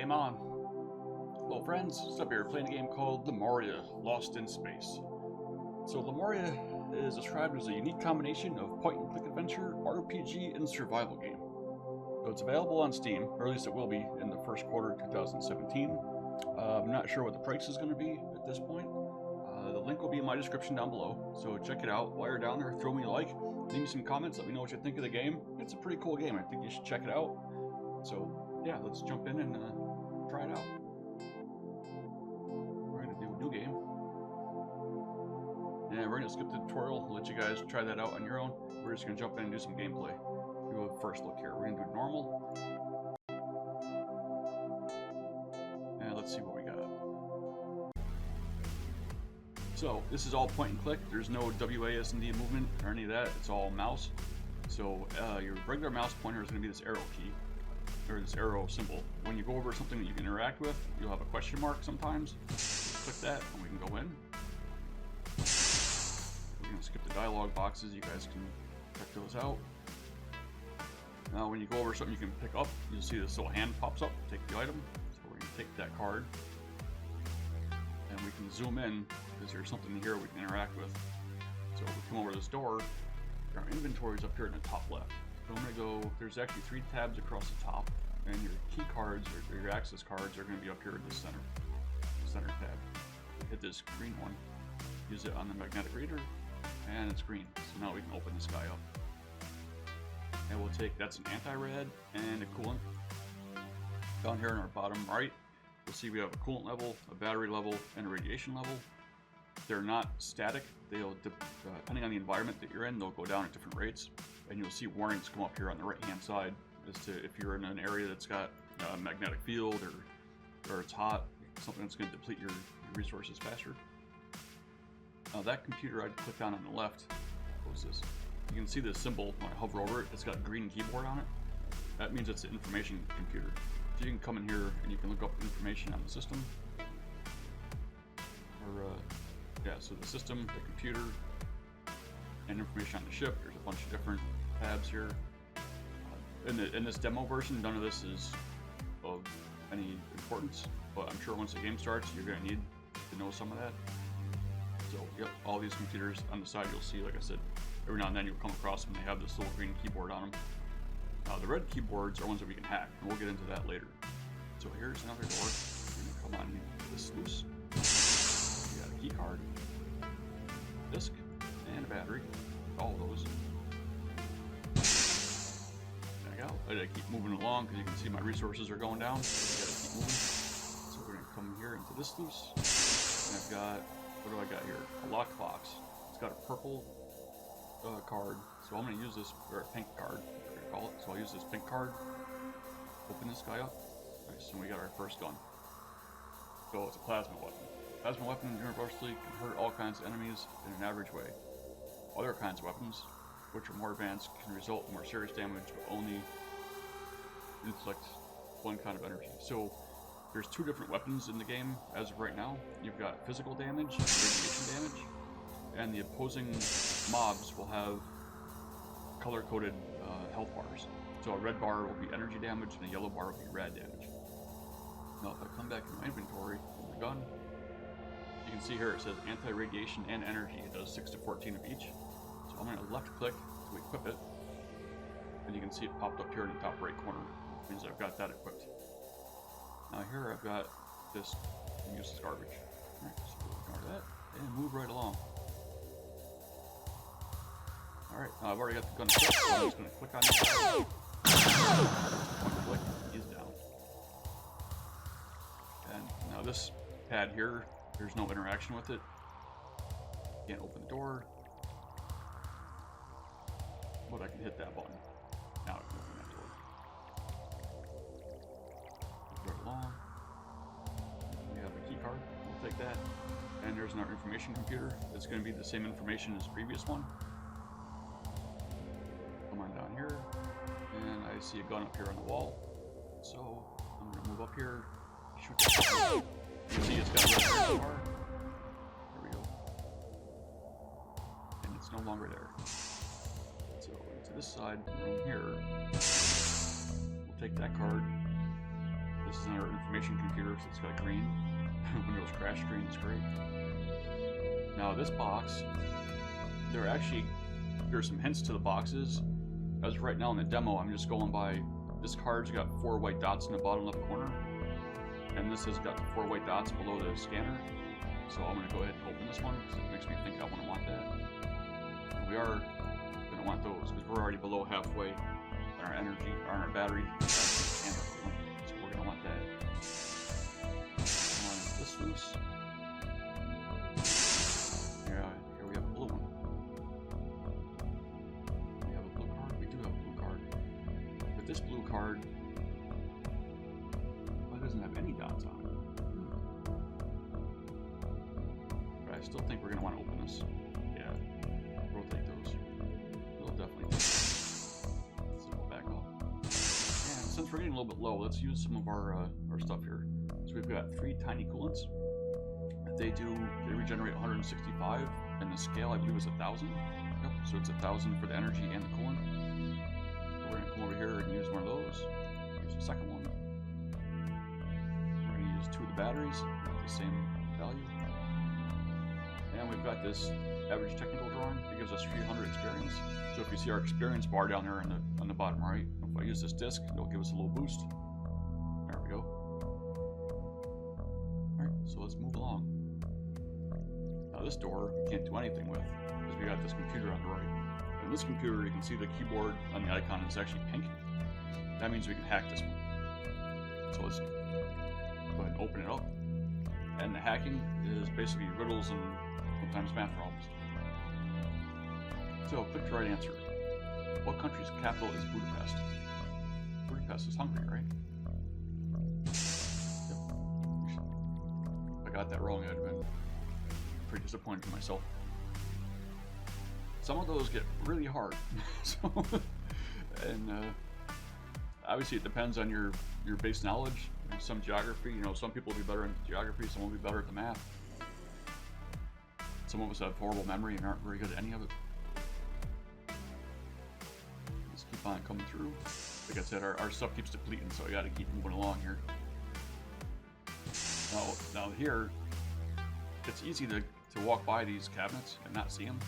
Game on. Hello friends, Stub here, playing a game called Lemuria, Lost in Space. So Lemuria is described as a unique combination of point-and-click adventure, RPG, and survival game. So it's available on Steam, or at least it will be in the first quarter of 2017. I'm not sure what the price is going to be at this point. The link will be in my description down below, so check it out. While you're down there, throw me a like, leave me some comments, let me know what you think of the game. It's a pretty cool game, I think you should check it out. So yeah, let's jump in and try it out. We're going to do a new game. And we're going to skip the tutorial, let you guys try that out on your own. We're just going to jump in and do some gameplay. Do a first look here. We're going to do normal. And let's see what we got. So this is all point and click. There's no WASD movement or any of that. It's all mouse. So your regular mouse pointer is going to be this arrow key, or this arrow symbol. When you go over something that you can interact with, you'll have a question mark sometimes. Click that and we can go in. We're going to skip the dialogue boxes. You guys can check those out. Now when you go over something you can pick up, you'll see this little hand pops up. Take the item. So we're going to take that card. And we can zoom in because there's something here we can interact with. So if we come over this door, our inventory is up here in the top left. So I'm going to go, there's actually 3 tabs across the top, and your key cards or your access cards are going to be up here in the center tab. Hit this green one, use it on the magnetic reader, and it's green. So now we can open this guy up. And we'll take, that's an anti-rad and a coolant. Down here in our bottom right, you'll see we have a coolant level, a battery level, and a radiation level. They're not static. They'll, depending on the environment that you're in, they'll go down at different rates. And you'll see warnings come up here on the right-hand side as to if you're in an area that's got a magnetic field or it's hot, something that's going to deplete your resources faster. Now that computer I clicked on the left, close this. You can see this symbol when I hover over it. It's got a green keyboard on it. That means it's an information computer. So you can come in here and you can look up information on the system. Or yeah, so the system, the computer, and information on the ship. There's a bunch of different tabs here. In this demo version, none of this is of any importance, but I'm sure once the game starts, you're going to need to know some of that. So, yep, all these computers on the side you'll see, like I said, every now and then you'll come across them, they have this little green keyboard on them. The red keyboards are ones that we can hack, and we'll get into that later. So here's another door. We're going to come on this loose. We got a key card, disk, and a battery. All those. Back out. I gotta keep moving along because you can see my resources are going down. So I gotta keep moving. So we're gonna come here into this loose. And I've got, what do I got here? A lockbox. It's got a purple card. So I'm gonna use this, or a pink card, whatever you call it. So I'll use this pink card. Open this guy up. Nice, and we got our first gun. So it's a plasma weapon. Plasma weapons universally can hurt all kinds of enemies in an average way. Other kinds of weapons, which are more advanced, can result in more serious damage, but only inflict one kind of energy. So there's 2 different weapons in the game as of right now. You've got physical damage and radiation damage, and the opposing mobs will have color-coded health bars. So a red bar will be energy damage, and a yellow bar will be rad damage. Now if I come back to my inventory with the gun, you can see here it says anti-radiation and energy. It does 6 to 14 of each. So I'm going to left click to equip it. And you can see it popped up here in the top right corner, which means I've got that equipped. Now here I've got this useless garbage. Alright, so we'll ignore that and move right along. Alright, now I've already got the gun equipped, so I'm just going to click on this. One click, he's down. And now this pad here, there's no interaction with it. Can't open the door. But I can hit that button. Now I can open that door. Move right along. We have a key card. We'll take that. And there's our information computer. It's going to be the same information as the previous one. Come on down here. And I see a gun up here on the wall. So I'm going to move up here. Shoot the you see it's got a red bar. There we go. And it's no longer there. So to this side room here, we'll take that card. This is our information computer, so it's got green. Windows crash screen is great. Now this box, there's some hints to the boxes. As right now in the demo, I'm just going by, this card's got 4 white dots in the bottom left corner, and this has got 4 white dots below the scanner. So I'm going to go ahead and open this one, because it makes me think I want that. And we are going to want those, because we're already below halfway on our energy, on our battery. So we're going to want that. This loose. Yeah, here we have a blue one. We have a blue card? We do have a blue card. But this blue card, well, it doesn't have any dots on it. But I still think we're going to want to open this. Yeah, rotate those. We'll definitely do that. So we'll back off. And since we're getting a little bit low, let's use some of our stuff here. So we've got 3 tiny coolants. They regenerate 165, and the scale I believe is 1,000. Yep, so it's 1,000 for the energy and the coolant. So we're gonna come over here and use one of those. Here's the second one. We're gonna use 2 of the batteries at the same value. And we've got this average technical drawing. It gives us 300 experience. So if you see our experience bar down there on the bottom right, if I use this disc, it'll give us a little boost. There we go. So let's move along. Now this door we can't do anything with because we got this computer on the right. And this computer, you can see the keyboard on the icon is actually pink. That means we can hack this one. So let's go ahead and open it up. And the hacking is basically riddles and sometimes math problems. So click the right answer. What country's capital is Budapest? Budapest is Hungary, right? I got that wrong, I'd have been pretty disappointed in myself. Some of those get really hard. Obviously it depends on your base knowledge. Some geography, some people will be better in geography, some will be better at the math. Some of us have horrible memory and aren't very good at any of it. Let's keep on coming through. Like I said, our stuff keeps depleting, so we gotta keep moving along here. Now here, it's easy to walk by these cabinets and not see them.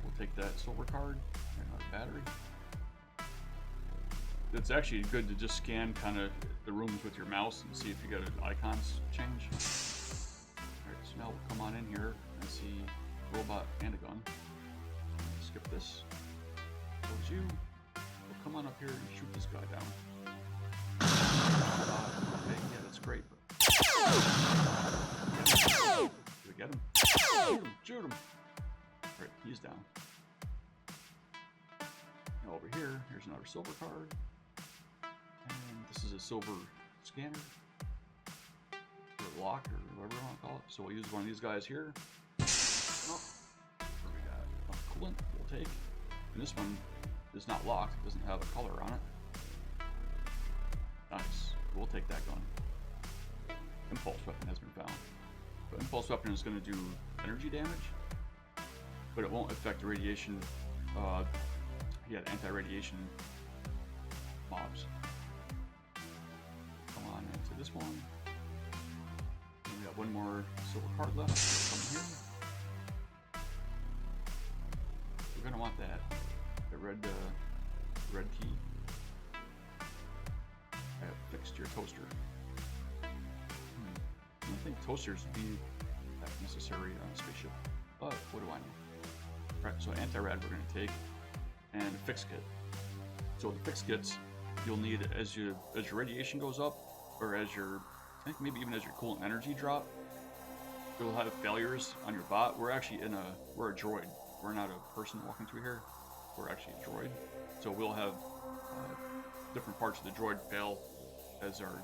We'll take that silver card and our battery. It's actually good to just scan kind of the rooms with your mouse and see if you got icons change. Alright, so now we'll come on in here and see robot and a gun. Skip this. Towards you. We'll come on up here and shoot this guy down. Okay, yeah, that's great. But... Did we get him? Shoot him! Shoot him! Alright, he's down. Now over here, here's another silver card. And this is a silver scanner. Or lock, or whatever you want to call it. So we'll use one of these guys here. Oh, what we got? Coolant, we'll take. And this one is not locked, it doesn't have a color on it. Nice. We'll take that gun. Impulse weapon has been found. But impulse weapon is going to do energy damage, but it won't affect the radiation. Anti-radiation mobs. Come on into this one. And we got one more silver card left. Come here. We're going to want that. The red key. I have fixed your toaster. I think toasters would be that necessary on a spaceship, but what do I know? Right, so anti-rad we're going to take, and a fix kit. So the fix kits you'll need as your radiation goes up, or I think maybe even as your coolant energy drop, you'll have failures on your bot. We're actually we're a droid. We're not a person walking through here. We're actually a droid. So we'll have different parts of the droid fail as our...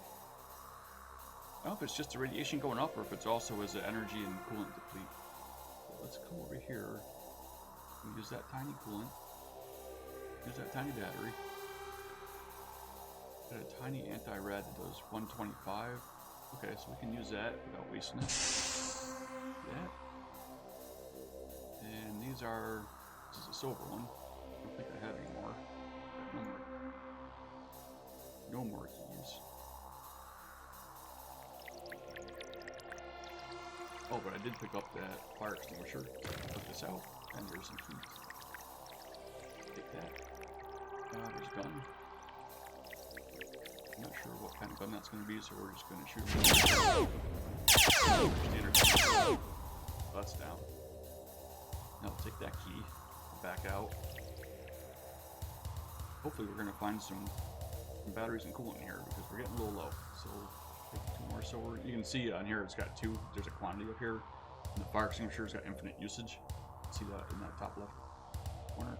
I don't know if it's just the radiation going up or if it's also as the energy and coolant deplete. So let's come over here and use that tiny coolant. Use that tiny battery. Got a tiny anti-rad that does 125. Okay, so we can use that without wasting it. That. And this is a silver one. I don't think I have any more. No more keys. Oh, but I did pick up that fire extinguisher. Put this out, and there's some keys. Take that. There's a gun. I'm not sure what kind of gun that's going to be, so we're just going to shoot him. That's down. Now we'll take that key, back out. Hopefully we're going to find some batteries and coolant in here, because we're getting a little low. So take 2 more. So you can see on here it's got 2. There's a quantity up here. And the fire extinguisher's got infinite usage. See that in that top left corner.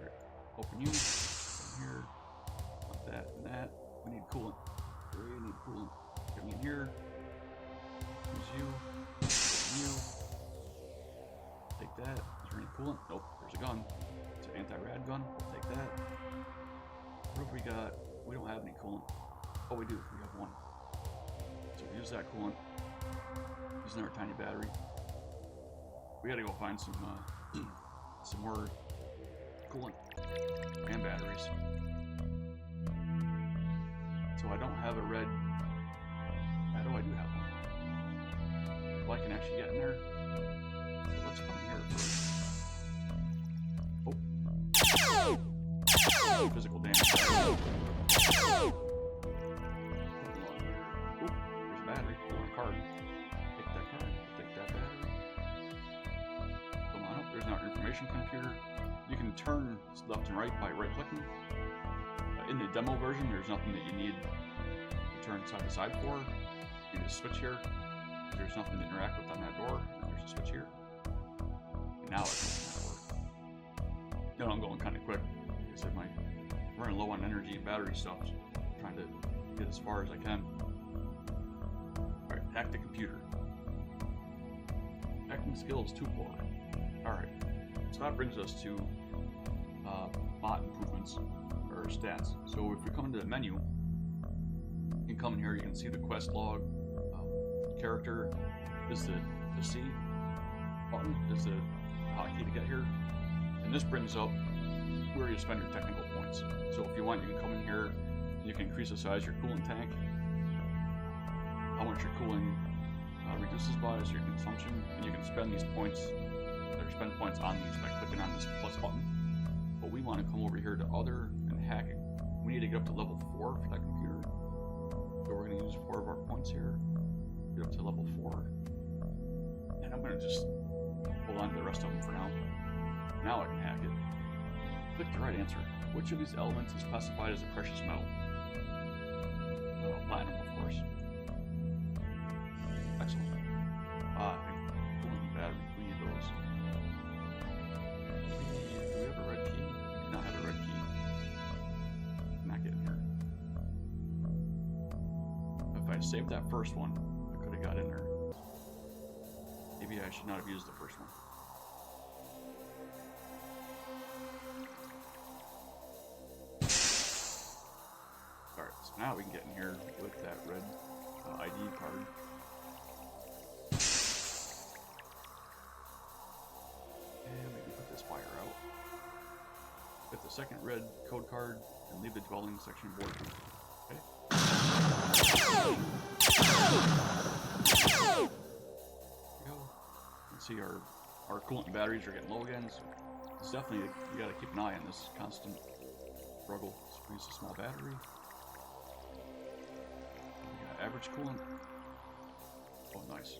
Right. Open you. Open here. Not that and that. We need coolant. We need coolant. Get me in here. Use you. Open you. Take that. Is there any coolant? Nope. There's a gun. It's an anti-rad gun. We'll take that. What have we got? We don't have any coolant. Oh, we do. We have 1. So we use that coolant. Using our tiny battery. We gotta go find some some more coolant and batteries. So I don't have a red. Oh, I do have one. Well, I can actually get in there. So let's come here first. Oh. Physical damage. Oh, there's a battery. Oh, and a card. Take that card. Take that battery. Come on up. There's our information computer. You can turn left and right by right-clicking. In the demo version, there's nothing that you need to turn side to side for. You just switch here. There's nothing to interact with on that door. There's a switch here. And now it's work. No, I'm going kind of quick. Like I said, I'm running low on energy and battery stuff. I'm trying to get as far as I can. Alright, hack the computer. Hacking skills 2 core. Alright, so that brings us to bot improvements, or stats. So if we come into the menu, you can come in here, you can see the quest log. Character is the C button, is the hotkey to get here. And this brings up where you spend your technical points. So if you want, you can come in here and you can increase the size of your coolant tank, how much your cooling reduces by is your consumption, and you can spend these points, or spend points on these by clicking on this plus button. But we want to come over here to other and hack it. We need to get up to level 4 for that computer. So we're going to use 4 of our points here, get up to level 4. And I'm going to just hold on to the rest of them for now. Now I can hack it. Click the right answer. Which of these elements is classified as a precious metal? Platinum, of course. Excellent. Coolant and battery. We need those. Do we have a red key? We do not have a red key. Not getting here. If I saved that first one, I could have got in there. Maybe I should not have used the first one. Alright, so now we can get in here with that red ID card. And maybe put this fire out. Get the second red code card and leave the dwelling section board. Okay. There we go. You can see our coolant and batteries are getting low again, so it's definitely, you gotta keep an eye on this constant struggle. So use a small battery. We got average coolant. Oh, nice.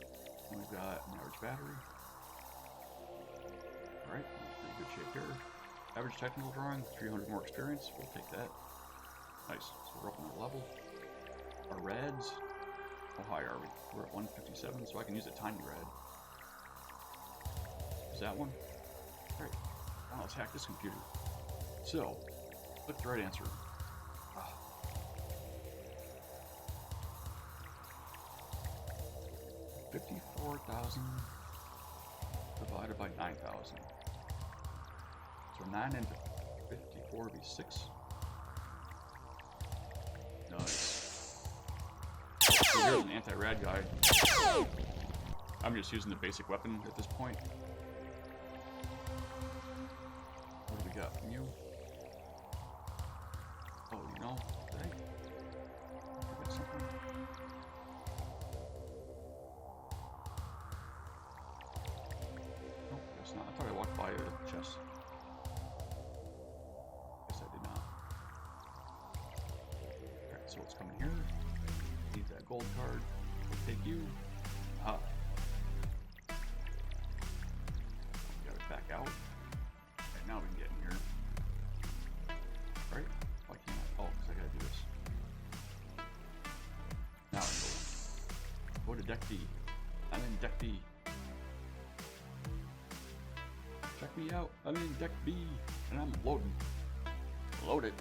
And we've got an average battery. Alright, pretty good shape here. Average technical drawing, 300 more experience. We'll take that. Nice. So we're up another level. Our reds. How high are we? We're at 157, so I can use a tiny red. Is that one? Alright. Now let's hack this computer. So, click the right answer. 54,000 divided by 9,000. So 9 into 54 would be 6. Nice. So here's an anti-rad guide. I'm just using the basic weapon at this point. What do we got from you? Oh, you know, did I forget something? so let's come in here. Need that gold card. We'll take you. Ah. Got it back out. Right, now we can get in here. Right? Why can't I? Oh, because I gotta do this. Now I go to deck D. I'm in deck D. Check me out. I'm in deck B, and I'm loading. Load it.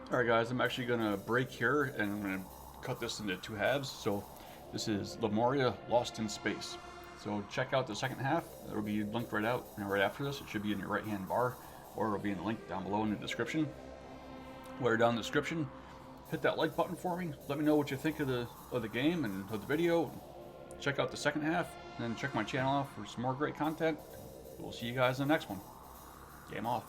Alright guys, I'm actually going to break here, and I'm going to cut this into two halves. So this is Lemuria Lost in Space. So check out the second half. It'll be linked right out, and right after this. It should be in your right hand bar, or it'll be in the link down below in the description. While you're down in the description, hit that like button for me. Let me know what you think of the game and of the video. Check out the second half, and then check my channel out for some more great content. We'll see you guys in the next one. Game off.